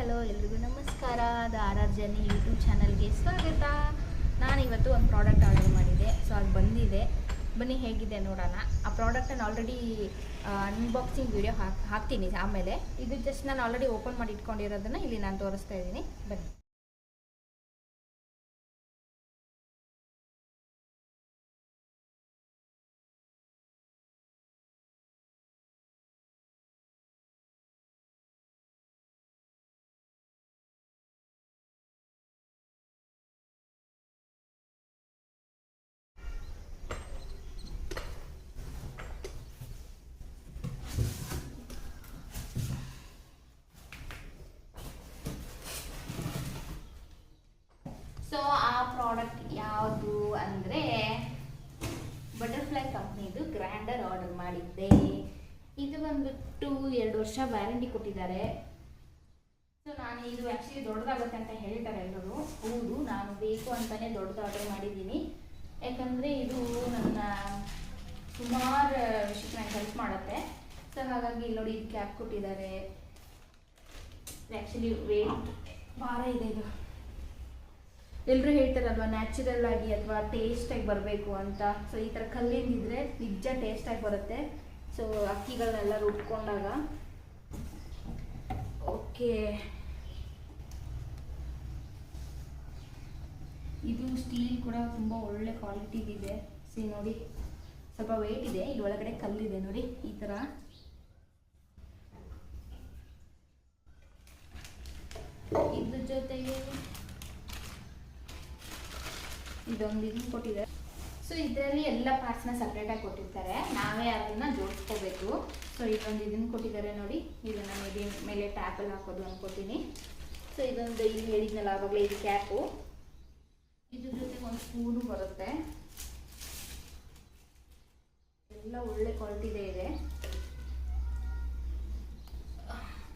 Hello ಎಲ್ರಿಗೂ ನಮಸ್ಕಾರ. The R R journey YouTube ಚಾನಲ್ಗೆ ಸ್ವಾಗತ. ನಾನು ಇವತ್ತು ಒಂದು ಪ್ರಾಡಕ್ಟ್ ಆರ್ಡರ್ ಮಾಡಿದ್ದೆ, ಸೊ ಅದು ಬಂದಿದೆ. ಬನ್ನಿ ಹೇಗಿದೆ ನೋಡೋಣ. ಆ ಪ್ರಾಡಕ್ಟನ್ನು ಆಲ್ರೆಡಿ ಅನ್ಬಾಕ್ಸಿಂಗ್ ವಿಡಿಯೋ ಹಾಕ್ತೀನಿ ಆಮೇಲೆ. ಇದು ಜಸ್ಟ್ ನಾನು ಆಲ್ರೆಡಿ ಓಪನ್ ಮಾಡಿ ಇಟ್ಕೊಂಡಿರೋದನ್ನು ಇಲ್ಲಿ ನಾನು ತೋರಿಸ್ತಾ ಇದ್ದೀನಿ, ಬನ್ನಿ. ಸೊ ಆ ಪ್ರಾಡಕ್ಟ್ ಯಾವುದು ಅಂದರೆ ಬಟರ್ಫ್ಲೈ ಕಂಪ್ನಿದು ಗ್ರ್ಯಾಂಡರ್ ಆರ್ಡರ್ ಮಾಡಿದ್ದೆ. ಇದು ಬಂದ್ಬಿಟ್ಟು 2 ವರ್ಷ ವ್ಯಾರಂಟಿ ಕೊಟ್ಟಿದ್ದಾರೆ. ಸೊ ನಾನು ಇದು ಆ್ಯಕ್ಚುಲಿ ದೊಡ್ಡದಾಗುತ್ತೆ ಅಂತ ಹೇಳ್ತಾರೆ ಎಲ್ಲರೂ. ಹೌದು, ನಾನು ಬೇಕು ಅಂತಲೇ ದೊಡ್ಡದು ಆರ್ಡರ್ ಮಾಡಿದ್ದೀನಿ. ಯಾಕಂದರೆ ಇದು ನನ್ನ ಸುಮಾರು ವಿಷಯಕ್ಕೆ ನಂಗೆ ಹೆಲ್ಪ್ ಮಾಡುತ್ತೆ. ಸೊ ಹಾಗಾಗಿ ಇಲ್ಲಿ ನೋಡಿ, ಇದು ಕ್ಯಾಪ್ ಕೊಟ್ಟಿದ್ದಾರೆ. ಆ್ಯಕ್ಚುಲಿ ವೇಟ್ ಭಾರ ಇದೆ. ಇದು ಎಲ್ಲರೂ ಹೇಳ್ತಾರಲ್ವ, ನ್ಯಾಚುರಲ್ ಆಗಿ ಅಥವಾ ಟೇಸ್ಟಾಗಿ ಬರಬೇಕು ಅಂತ. ಸೊ ಈ ಥರ ಕಲ್ಲಿಂದಿದ್ರೆ ನಿಜ ಟೇಸ್ಟಾಗಿ ಬರುತ್ತೆ. ಸೊ ಅಕ್ಕಿಗಳನ್ನೆಲ್ಲ ರುಬ್ಕೊಂಡಾಗ ಓಕೆ. ಇದು ಸ್ಟೀಲ್ ಕೂಡ ತುಂಬ ಒಳ್ಳೆ ಕ್ವಾಲಿಟಿದಿದೆ. ಸಿ ನೋಡಿ, ಸ್ವಲ್ಪ ವೇಟ್ ಇದೆ. ಇಲ್ಲಿ ಒಳಗಡೆ ಕಲ್ಲಿದೆ ನೋಡಿ, ಈ ಥರ. ಇದ್ರ ಜೊತೆಗೆ ಇದೊಂದು ಇದನ್ನು ಕೊಟ್ಟಿದ್ದಾರೆ. ಸೊ ಇದರಲ್ಲಿ ಎಲ್ಲ ಪಾರ್ಟ್ಸ್ನ ಸಪ್ರೇಟಾಗಿ ಕೊಟ್ಟಿರ್ತಾರೆ, ನಾವೇ ಅದನ್ನು ಜೋಡಿಸ್ಕೋಬೇಕು. ಸೊ ಇದೊಂದು ಇದನ್ನು ಕೊಟ್ಟಿದ್ದಾರೆ ನೋಡಿ, ಇದನ್ನು ಮೇಲೆ ಟ್ಯಾಪಲ್ಲಿ ಹಾಕೋದು ಅನ್ಕೋತೀನಿ. ಸೊ ಇದೊಂದು ಇಲ್ಲಿ ಹೇಳಿದ್ನಲ್ಲ ಆವಾಗಲೇ, ಇದು ಕ್ಯಾಪು. ಇದ್ರ ಜೊತೆಗೆ ಒಂದು ಸ್ಪೂನು ಬರುತ್ತೆ. ಎಲ್ಲ ಒಳ್ಳೆ ಕ್ವಾಲಿಟಿದೇ ಇದೆ.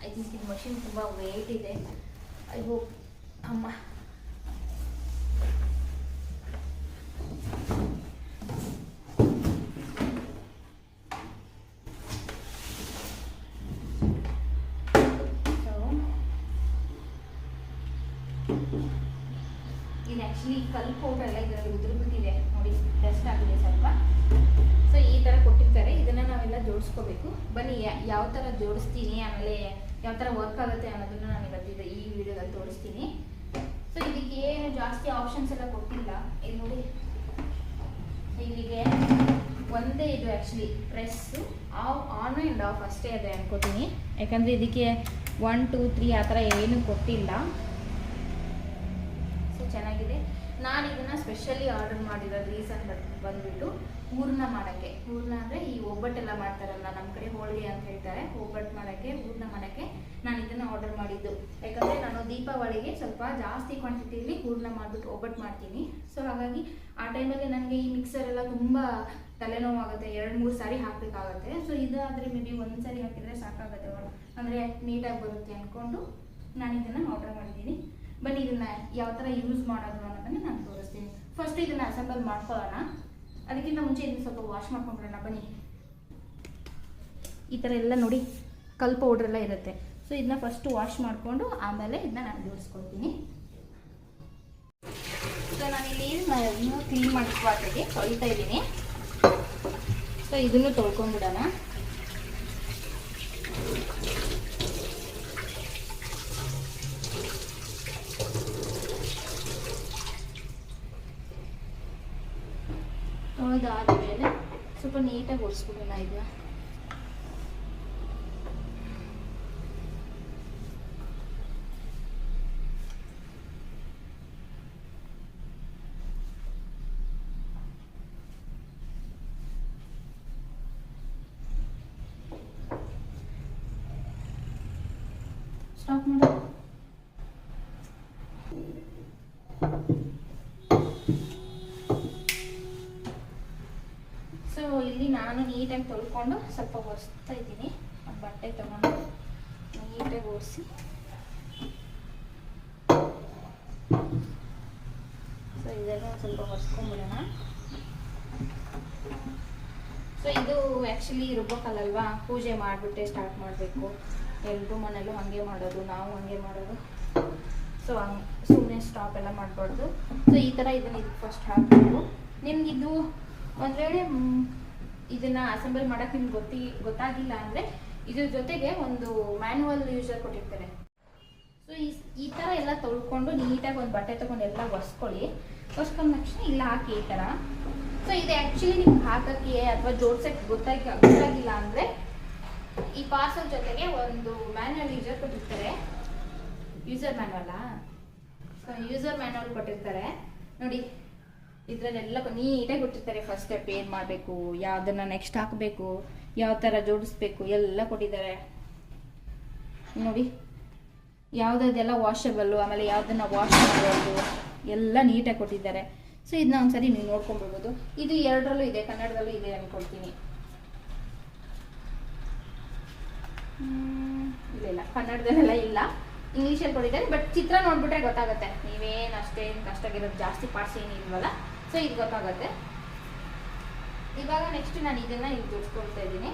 ಐ ಥಿಂಕ್ ಇದು ಮಷಿನ್ ತುಂಬ ವೇಟ್ ಇದೆ. ಐ ಹೋಪ್ ಅಮ್ಮ ಇದು ಆ್ಯಕ್ಚುಲಿ ಕಲ್ಲು ಪೌಡ್ರೆಲ್ಲ ಇದರಲ್ಲಿ ಉದುರುಬಿಟ್ಟಿದೆ ನೋಡಿ, ಡಸ್ಟ್ ಆಗಿದೆ ಸ್ವಲ್ಪ. ಸೊ ಈ ಥರ ಕೊಟ್ಟಿರ್ತಾರೆ, ಇದನ್ನು ನಾವೆಲ್ಲ ಜೋಡಿಸ್ಕೋಬೇಕು. ಬನ್ನಿ ಯಾವ ಥರ ಜೋಡಿಸ್ತೀನಿ, ಆಮೇಲೆ ಯಾವ ಥರ ವರ್ಕ್ ಆಗುತ್ತೆ ಅನ್ನೋದನ್ನು ನಾನು ಇವತ್ತಿದೆ ಈ ವಿಡಿಯೋದಲ್ಲಿ ತೋರಿಸ್ತೀನಿ. ಸೊ ಇದಕ್ಕೆ ಏನು ಜಾಸ್ತಿ ಆಪ್ಷನ್ಸ್ ಎಲ್ಲ ಕೊಟ್ಟಿಲ್ಲ. ಇಲ್ಲಿ ನೋಡಿ, ಇಲ್ಲಿಗೆ ಒಂದೇ ಇದು actually press on and of ಅಷ್ಟೇ ಇದೆ ಅನ್ಕೋತೀನಿ. ಯಾಕಂದರೆ ಇದಕ್ಕೆ 1 2 3 ಆ ಥರ ಏನೂ ಕೊಟ್ಟಿಲ್ಲ. ಚೆನ್ನಾಗಿದೆ. ನಾನು ಇದನ್ನು ಸ್ಪೆಷಲಿ ಆರ್ಡರ್ ಮಾಡಿರೋ ರೀಸನ್ ಬಂದ್ಬಿಟ್ಟು ಹೂರ್ಣ ಮಾಡೋಕ್ಕೆ. ಹೂರ್ಣ ಅಂದರೆ ಈ ಒಬ್ಬಟ್ಟೆಲ್ಲ ಮಾಡ್ತಾರಲ್ಲ, ನಮ್ಮ ಕಡೆ ಹೋಳಿಗೆ ಅಂತ ಹೇಳ್ತಾರೆ, ಒಬ್ಬಟ್ಟು ಮಾಡೋಕ್ಕೆ, ಹೂರ್ಣ ಮಾಡೋಕ್ಕೆ ನಾನು ಇದನ್ನು ಆರ್ಡರ್ ಮಾಡಿದ್ದು. ಯಾಕಂದರೆ ನಾನು ದೀಪಾವಳಿಗೆ ಸ್ವಲ್ಪ ಜಾಸ್ತಿ ಕ್ವಾಂಟಿಟಿಯಲ್ಲಿ ಹೂರ್ಣ ಮಾಡಿಬಿಟ್ಟು ಒಬ್ಬಟ್ಟು ಮಾಡ್ತೀನಿ. ಸೊ ಹಾಗಾಗಿ ಆ ಟೈಮಲ್ಲಿ ನನಗೆ ಈ ಮಿಕ್ಸರೆಲ್ಲ ತುಂಬ ತಲೆನೋವಾಗುತ್ತೆ, 2-3 ಸಾರಿ ಹಾಕಬೇಕಾಗತ್ತೆ. ಸೊ ಇದಾದರೆ ಮೇ ಬಿ 1 ಸಾರಿ ಹಾಕಿದರೆ ಸಾಕಾಗುತ್ತೆ, ಅಂದರೆ ನೀಟಾಗಿ ಬರುತ್ತೆ ಅಂದ್ಕೊಂಡು ನಾನು ಇದನ್ನು ಆರ್ಡರ್ ಮಾಡಿದ್ದೀನಿ. ಬನ್ನಿ ಇದನ್ನು ಯಾವ ಥರ ಯೂಸ್ ಮಾಡೋದು ಅನ್ನೋದನ್ನು ನಾನು ತೋರಿಸ್ತೀನಿ. ಫಸ್ಟ್ ಇದನ್ನು ಅಸೆಂಬಲ್ ಮಾಡ್ಕೊಳ್ಳೋಣ. ಅದಕ್ಕಿಂತ ಮುಂಚೆ ಇದನ್ನು ಸ್ವಲ್ಪ ವಾಶ್ ಮಾಡ್ಕೊಂಡ್ಬಿಡೋಣ ಬನ್ನಿ. ಈ ಥರ ಎಲ್ಲ ನೋಡಿ ಕಲ್ ಪೌಡ್ರೆಲ್ಲ ಇರುತ್ತೆ. ಸೊ ಇದನ್ನ ಫಸ್ಟು ವಾಶ್ ಮಾಡಿಕೊಂಡು ಆಮೇಲೆ ಇದನ್ನ ನಾನು ಜೋಡಿಸ್ಕೊಳ್ತೀನಿ. ಸೊ ನಾನಿಲ್ಲಿ ಇನ್ನೂ ಕ್ಲೀನ್ ಮಾಡಿಸ್ಬಾರ್ದಾಗಿ ತೊಳಿತಾ ಇದ್ದೀನಿ. ಸೊ ಇದನ್ನು ತೊಳ್ಕೊಂಡ್ಬಿಡೋಣ. ತೊಳೆದಾದ್ಮೇಲೆ ಸ್ವಲ್ಪ ನೀಟಾಗಿ ಒರೆಸ್ಬಿಡೋಣ. ಇದು ಸ್ಟಾಪ್ ಮಾಡಿ. ಸೊ ಇಲ್ಲಿ ನಾನು ನೀಟಾಗಿ ತೊಳ್ಕೊಂಡು ಸ್ವಲ್ಪ ಒರೆಸ್ತಾ ಇದ್ದೀನಿ. ಬಟ್ಟೆ ತಗೊಂಡು ನೀಟಾಗಿ ಒರೆಸಿ. ಸೊ ಇದೆಲ್ಲ ಸ್ವಲ್ಪ ಒರೆಸ್ಕೊಂಡ್ಬಿಡೋಣ. ಸೊ ಇದು ಆ್ಯಕ್ಚುಲಿ ರುಬ್ಬೋಕ್ಕಲ್ಲಲ್ವಾ, ಪೂಜೆ ಮಾಡಿಬಿಟ್ಟೆ ಸ್ಟಾರ್ಟ್ ಮಾಡಬೇಕು. ಎಲ್ಲರೂ ಮನೇಲೂ ಹಾಗೆ ಮಾಡೋದು, ನಾವು ಹಾಗೆ ಮಾಡೋದು. ಸೊ ಹಂಗೆ ಸುಮ್ಮನೆ ಸ್ಟಾಪ್ ಎಲ್ಲ ಮಾಡಬಾರ್ದು. ಸೊ ಈ ಥರ ಇದನ್ನು ಇದಕ್ಕೆ ಫಸ್ಟ್ ಹಾಕಬೇಕು. ನಿಮಗಿದು ಒಂದು ವೇಳೆ ಇದನ್ನು ಅಸೆಂಬಲ್ ಮಾಡೋಕ್ಕೆ ನಿಮ್ಗೆ ಗೊತ್ತಾಗಿಲ್ಲ ಅಂದರೆ ಇದ್ರ ಜೊತೆಗೆ ಒಂದು ಮ್ಯಾನ್ಯುವಲ್ ಯೂಸರ್ ಕೊಟ್ಟಿರ್ತಾರೆ. ಸೊ ಈ ಥರ ಎಲ್ಲ ತೊಳ್ಕೊಂಡು ನೀಟಾಗಿ ಒಂದು ಬಟ್ಟೆ ತೊಗೊಂಡು ಎಲ್ಲ ಒರೆಸ್ಕೊಂಡ ತಕ್ಷಣ ಇಲ್ಲ ಹಾಕಿ ಈ ಥರ. ಸೊ ಇದು ಆ್ಯಕ್ಚುಲಿ ನಿಮ್ಗೆ ಹಾಕೋಕ್ಕೆ ಅಥವಾ ಜೋಡ್ಸೋಕ್ಕೆ ಗೊತ್ತಾಗಿಲ್ಲ ಅಂದರೆ ಈ ಪಾರ್ಸಲ್ ಜೊತೆಗೆ ಒಂದು ಮ್ಯಾನ್ಯುವಲ್ ಯೂಸರ್ ಕೊಟ್ಟಿರ್ತಾರೆ. ಯೂಸರ್ ಮ್ಯಾನ್ಯುವಲ್ ಕೊಟ್ಟಿರ್ತಾರೆ ನೋಡಿ. ಇದರಲ್ಲೆಲ್ಲ ನೀಟಾಗಿ ಕೊಟ್ಟಿರ್ತಾರೆ. ಫಸ್ಟ್ ಸ್ಟೆಪ್ ಏನು ಮಾಡಬೇಕು, ಯಾವುದನ್ನು ನೆಕ್ಸ್ಟ್ ಹಾಕಬೇಕು, ಯಾವ ಥರ ಜೋಡಿಸ್ಬೇಕು ಎಲ್ಲ ಕೊಟ್ಟಿದ್ದಾರೆ ನೋಡಿ. ಯಾವುದೆಲ್ಲ ವಾಷಬಲ್ಲು, ಆಮೇಲೆ ಯಾವುದನ್ನು ವಾಶ್ ಮಾಡೋದು ಎಲ್ಲ ನೀಟಾಗಿ ಕೊಟ್ಟಿದ್ದಾರೆ. ಸೊ ಇದನ್ನ ಒಂದ್ಸರಿ ನೀವು ನೋಡ್ಕೊಂಡ್ಬಿಡ್ಬೋದು. ಇದು ಎರಡರಲ್ಲೂ ಇದೆ, ಕನ್ನಡದಲ್ಲೂ ಇದೆ ಅಂದ್ಕೊಳ್ತೀನಿ. ಇಲ್ಲ ಕನ್ನಡದಲ್ಲೆಲ್ಲ ಇಲ್ಲ, ಇಂಗ್ಲೀಷಲ್ಲಿ ಕೊಟ್ಟಿದ್ದಾರೆ. ಬಟ್ ಚಿತ್ರ ನೋಡ್ಬಿಟ್ರೆ ಗೊತ್ತಾಗುತ್ತೆ. ನೀವೇನು ಅಷ್ಟೇನು ಕಷ್ಟಾಗಿರೋದು, ಜಾಸ್ತಿ ಪಾರ್ಟ್ಸ್ ಏನಿಲ್ವಲ್ಲ. ಸೊ ಇದು ಗೊತ್ತಾಗುತ್ತೆ. ಇವಾಗ ನೆಕ್ಸ್ಟ್ ನಾನು ಇದನ್ನು ಇಲ್ಲಿ ಜೋಡಿಸ್ಕೊಳ್ತಾ ಇದ್ದೀನಿ.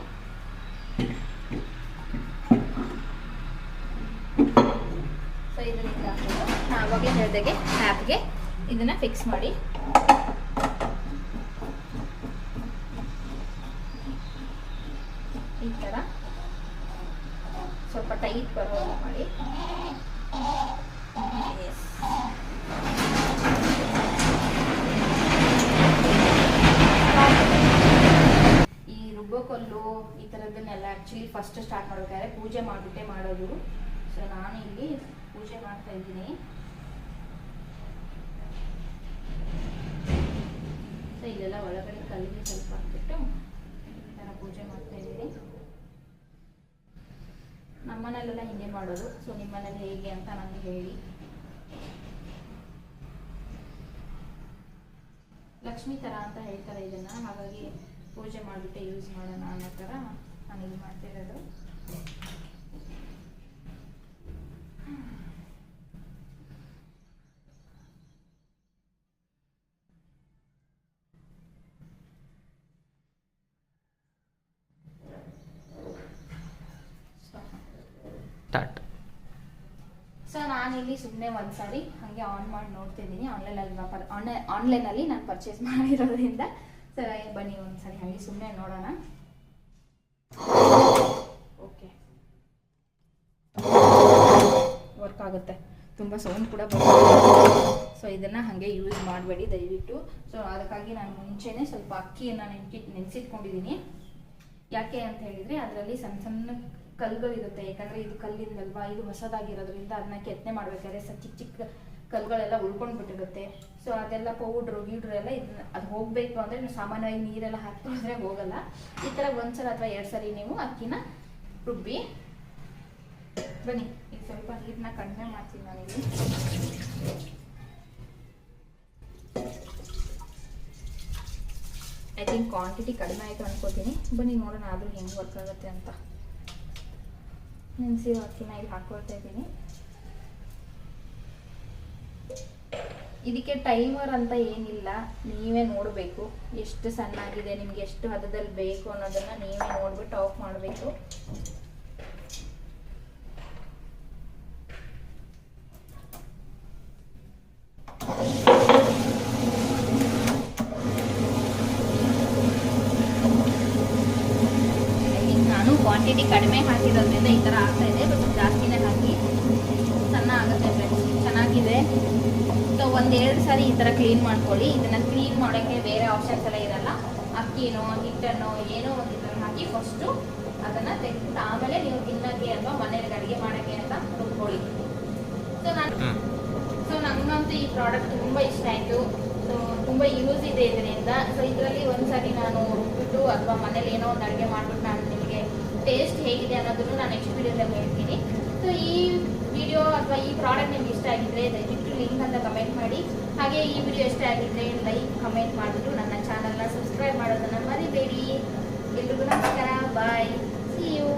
ಸೊ ಇದನ್ನ ಹಾಕ್ಬಿಟ್ಟು ನಾನು ಅವಾಗಲೇ ಹೇಳಿದಾಗೆ ಆ್ಯಪ್ಗೆ ಇದನ್ನು ಫಿಕ್ಸ್ ಮಾಡಿ ಈ ಥರ ಸ್ವಲ್ಪ ಟೈಟ್ ಬರೋ ಮಾಡಿ. ಈ ರುಬ್ಬೋಕಲ್ಲು ಈ ಥರದ್ದನ್ನೆಲ್ಲ ಆ್ಯಕ್ಚುಲಿ ಫಸ್ಟ್ ಸ್ಟಾರ್ಟ್ ಮಾಡ್ಬೇಕಾದ್ರೆ ಪೂಜೆ ಮಾಡಿಬಿಟ್ಟೆ ಮಾಡೋದು. ಸೊ ನಾನು ಇಲ್ಲಿ ಪೂಜೆ ಮಾಡ್ತಾ ಇದ್ದೀನಿ. ಸೊ ಇಲ್ಲೆಲ್ಲ ಒಳಗಡೆ ಕಲ್ಲಿಗೆ ಸ್ವಲ್ಪ ಹಾಕ್ಬಿಟ್ಟು ಈ ಥರ ಪೂಜೆ ಮಾಡ್ತಾ ಇದ್ದೀನಿ. ನಮ್ಮನೇಲೆಲ್ಲ ಹಿಂಗೆ ಮಾಡೋದು. ಸೊ ನಿಮ್ಮನೇಲಿ ಹೇಗೆ ಅಂತ ನನಗೆ ಹೇಳಿ. ಲಕ್ಷ್ಮೀ ಥರ ಅಂತ ಹೇಳ್ತಾರೆ ಇದನ್ನು, ಹಾಗಾಗಿ ಪೂಜೆ ಮಾಡಿಬಿಟ್ಟೆ ಯೂಸ್ ಮಾಡೋಣ ಅನ್ನೋ ಥರ ನಾನು ಇದು ಮಾಡ್ತಿರೋದು. ಸೊ ನಾನಿಲ್ಲಿ ಸುಮ್ಮನೆ ಒಂದ್ಸಾರಿ ಹಾಗೆ ಆನ್ ಮಾಡಿ ನೋಡ್ತಿದ್ದೀನಿ. ಆನ್ಲೈನಲ್ಲಿ ನಾನು ಪರ್ಚೇಸ್ ಮಾಡಿರೋದ್ರಿಂದ. ಸರಿ ಬನ್ನಿ ಒಂದ್ಸರಿ ಹಾಗೆ ಸುಮ್ಮನೆ ನೋಡೋಣ. ಓಕೆ, ವರ್ಕ್ ಆಗುತ್ತೆ. ತುಂಬ ಸೌಂಡ್ ಕೂಡ ಬರುತ್ತೆ. ಸೊ ಇದನ್ನು ಹಾಗೆ ಯೂಸ್ ಮಾಡಬೇಡಿ ದಯವಿಟ್ಟು. ಸೊ ಅದಕ್ಕಾಗಿ ನಾನು ಮುಂಚೆನೇ ಸ್ವಲ್ಪ ಅಕ್ಕಿಯನ್ನು ನೆನೆಸಿಟ್ಕೊಂಡಿದ್ದೀನಿ. ಯಾಕೆ ಅಂತ ಹೇಳಿದರೆ ಅದರಲ್ಲಿ ಸಣ್ಣ ಸಣ್ಣ ಕಲ್ಲುಗಳಿರುತ್ತೆ. ಯಾಕಂದರೆ ಇದು ಕಲ್ಲಿಂದಲ್ವಾ, ಇದು ಹೊಸದಾಗಿರೋದ್ರಿಂದ ಅದನ್ನ ಕೆತ್ತನೆ ಮಾಡಬೇಕಾದ್ರೆ ಚಿಕ್ಕ ಚಿಕ್ಕ ಕಲ್ಲುಗಳೆಲ್ಲ ಉಳ್ಕೊಂಡ್ಬಿಟ್ಟಿರುತ್ತೆ. ಸೊ ಅದೆಲ್ಲ ಪೌಡ್ರು ಎಲ್ಲ ಇದನ್ನ ಅದು ಹೋಗಬೇಕು ಅಂದರೆ ಸಾಮಾನ್ಯವಾಗಿ ನೀರೆಲ್ಲ ಹಾಕಿದ್ರೆ ಹೋಗಲ್ಲ. ಈ ಥರ ಒಂದ್ಸಲ ಅಥವಾ 2 ಸರಿ ನೀವು ಅಕ್ಕಿನ ರುಬ್ಬಿ ಬನ್ನಿ. ಈಗ ಸ್ವಲ್ಪ ನೀರನ್ನ ಕಡಿಮೆ ಮಾಡ್ತೀನಿ ನಾನಿಲ್ಲಿ. ಐ ಥಿಂಕ್ ಕ್ವಾಂಟಿಟಿ ಕಡಿಮೆ ಆಯಿತು ಅನ್ಕೋತೀನಿ. ಬನ್ನಿ ನೋಡೋಣ ಆದರೂ ಹೆಂಗೆ ವರ್ಕ್ ಆಗುತ್ತೆ ಅಂತ. ನೆನೆಸಿರೋ ಅಕ್ಕಿನ ಇಲ್ಲಿ ಹಾಕ್ಕೊಳ್ತಾ ಇದ್ದೀನಿ. ಇದಕ್ಕೆ ಟೈಮರ್ ಅಂತ ಏನಿಲ್ಲ, ನೀವೇ ನೋಡಬೇಕು ಎಷ್ಟು ಸಣ್ಣಾಗಿದೆ, ನಿಮ್ಗೆ ಎಷ್ಟು ಹದದಲ್ಲಿ ಬೇಕು ಅನ್ನೋದನ್ನ ನೀವೇ ನೋಡ್ಬಿಟ್ಟು ಆಫ್ ಮಾಡಬೇಕು. ನಾನು ಕ್ವಾಂಟಿಟಿ ಕಡಿಮೆ ಹಾಕಿರೋದ್ರಿಂದ ಈ ಥರ ಆಗ್ತಾ ಇದೆ. ಬಟ್ ಜಾಸ್ತಿನೇ ಹಾಕಿ ಸಣ್ಣ ಆಗುತ್ತೆ ಫ್ರೆಂಡ್ಸ್, ಚೆನ್ನಾಗಿದೆ. ಸೊ 1-2 ಸಾರಿ ಈ ಥರ ಕ್ಲೀನ್ ಮಾಡ್ಕೊಳ್ಳಿ. ಇದನ್ನು ಕ್ಲೀನ್ ಮಾಡೋಕ್ಕೆ ಬೇರೆ ಆಪ್ಷನ್ಸ್ ಎಲ್ಲ ಇರಲ್ಲ. ಅಕ್ಕಿನೋ ಹಿಟ್ಟನ್ನೋ ಏನೋ ಒಂದು ಇದನ್ನು ಹಾಕಿ ಫಸ್ಟು ಅದನ್ನು ತೆಗೆದುಬಿಟ್ಟು ಆಮೇಲೆ ನೀವು ತಿನ್ನೋಕ್ಕೆ ಅಥವಾ ಮನೆಯಲ್ಲಿ ಅಡುಗೆ ಮಾಡೋಕ್ಕೆ ಅಂತ ರುಬ್ಕೊಳ್ಳಿ. ಸೊ ನನಗಂತೂ ಈ ಪ್ರಾಡಕ್ಟ್ ತುಂಬ ಇಷ್ಟ ಆಯಿತು. ಸೊ ತುಂಬ ಯೂಸ್ ಇದೆ ಇದರಿಂದ. ಸೊ ಇದರಲ್ಲಿ ಒಂದ್ಸರಿ ನಾನು ರುಬ್ಬಿಟ್ಟು ಅಥವಾ ಮನೇಲಿ ಏನೋ ಒಂದು ಅಡುಗೆ ಮಾಡಿಬಿಟ್ಟು ನಾನು ನಿಮಗೆ ಟೇಸ್ಟ್ ಹೇಗಿದೆ ಅನ್ನೋದನ್ನು ನಾನು ನೆಕ್ಸ್ಟ್ ವಿಡಿಯೋದಲ್ಲಿ ಹೇಳ್ತೀನಿ. ಸೊ ಈ ವಿಡಿಯೋ ಅಥವಾ ಈ ಪ್ರಾಡಕ್ಟ್ ನಿಮ್ಗೆ ಇಷ್ಟ ಆಗಿದ್ರೆ ದಯವಿಟ್ಟು ಲಿಂಕ್ ಅಂತ ಕಮೆಂಟ್ ಮಾಡಿ. ಹಾಗೆ ಈ ವಿಡಿಯೋ ಇಷ್ಟ ಆಗಿದ್ರೆ ಲೈಕ್ ಕಮೆಂಟ್ ಮಾಡಿಬಿಟ್ಟು ನನ್ನ ಚಾನಲ್ನ ಸಬ್ಸ್ಕ್ರೈಬ್ ಮಾಡೋದನ್ನು ಮರಿಬೇಡಿ. ಎಲ್ರಿಗೂ ನಮಸ್ಕಾರ, ಬಾಯ್, ಸಿ ಯು.